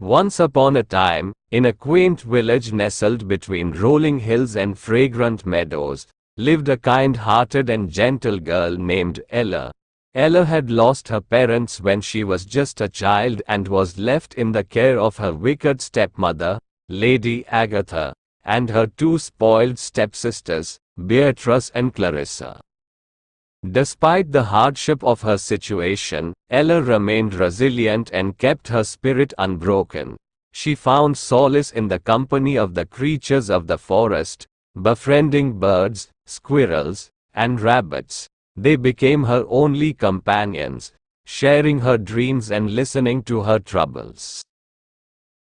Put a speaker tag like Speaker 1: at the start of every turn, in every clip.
Speaker 1: Once upon a time, in a quaint village nestled between rolling hills and fragrant meadows, lived a kind-hearted and gentle girl named Ella. Ella had lost her parents when she was just a child and was left in the care of her wicked stepmother, Lady Agatha, and her two spoiled stepsisters, Beatrice and Clarissa. Despite the hardship of her situation, Ella remained resilient and kept her spirit unbroken. She found solace in the company of the creatures of the forest, befriending birds, squirrels, and rabbits. They became her only companions, sharing her dreams and listening to her troubles.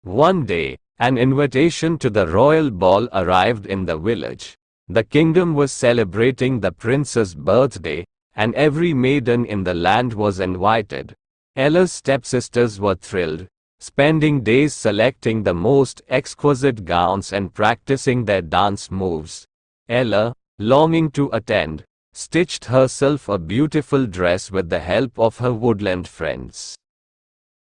Speaker 1: One day, an invitation to the royal ball arrived in the village. The kingdom was celebrating the prince's birthday, and every maiden in the land was invited. Ella's stepsisters were thrilled, spending days selecting the most exquisite gowns and practicing their dance moves. Ella, longing to attend, stitched herself a beautiful dress with the help of her woodland friends.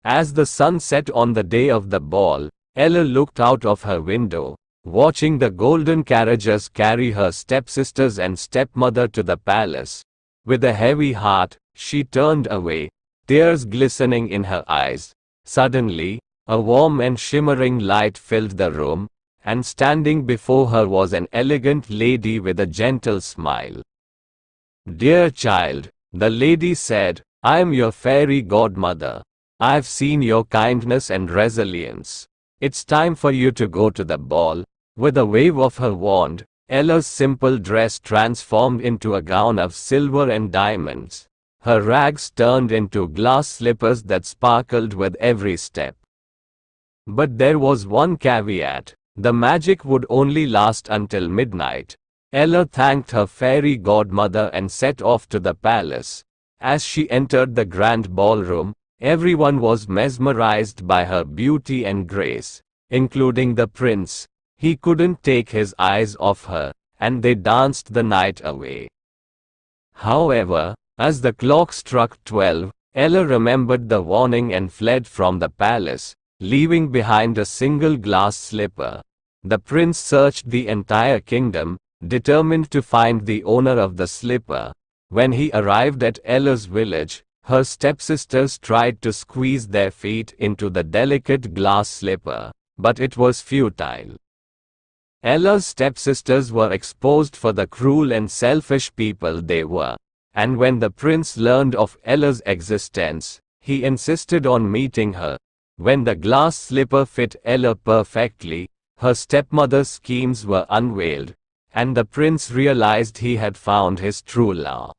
Speaker 1: As the sun set on the day of the ball, Ella looked out of her window, watching the golden carriages carry her stepsisters and stepmother to the palace. With a heavy heart, she turned away, tears glistening in her eyes. Suddenly, a warm and shimmering light filled the room, and standing before her was an elegant lady with a gentle smile. "Dear child," the lady said, "I am your fairy godmother. I've seen your kindness and resilience. It's time for you to go to the ball." With a wave of her wand, Ella's simple dress transformed into a gown of silver and diamonds. Her rags turned into glass slippers that sparkled with every step. But there was one caveat: the magic would only last until midnight. Ella thanked her fairy godmother and set off to the palace. As she entered the grand ballroom, everyone was mesmerized by her beauty and grace, including the prince. He couldn't take his eyes off her, and they danced the night away. However, as the clock struck 12, Ella remembered the warning and fled from the palace, leaving behind a single glass slipper. The prince searched the entire kingdom, determined to find the owner of the slipper. When he arrived at Ella's village, her stepsisters tried to squeeze their feet into the delicate glass slipper, but it was futile. Ella's stepsisters were exposed for the cruel and selfish people they were, and when the prince learned of Ella's existence, he insisted on meeting her. When the glass slipper fit Ella perfectly, her stepmother's schemes were unveiled, and the prince realized he had found his true love.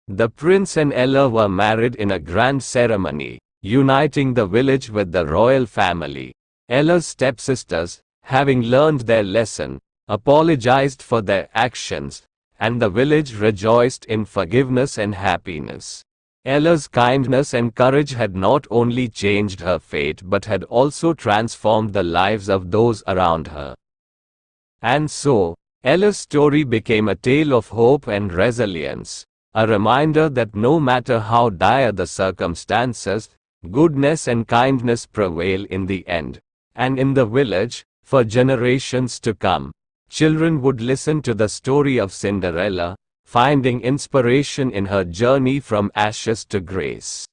Speaker 1: The prince and Ella were married in a grand ceremony, uniting the village with the royal family. Ella's stepsisters, having learned their lesson, apologized for their actions, and the village rejoiced in forgiveness and happiness. Ella's kindness and courage had not only changed her fate but had also transformed the lives of those around her. And so, Ella's story became a tale of hope and resilience, a reminder that no matter how dire the circumstances, goodness and kindness prevail in the end. And in the village, for generations to come, children would listen to the story of Cinderella, finding inspiration in her journey from ashes to grace.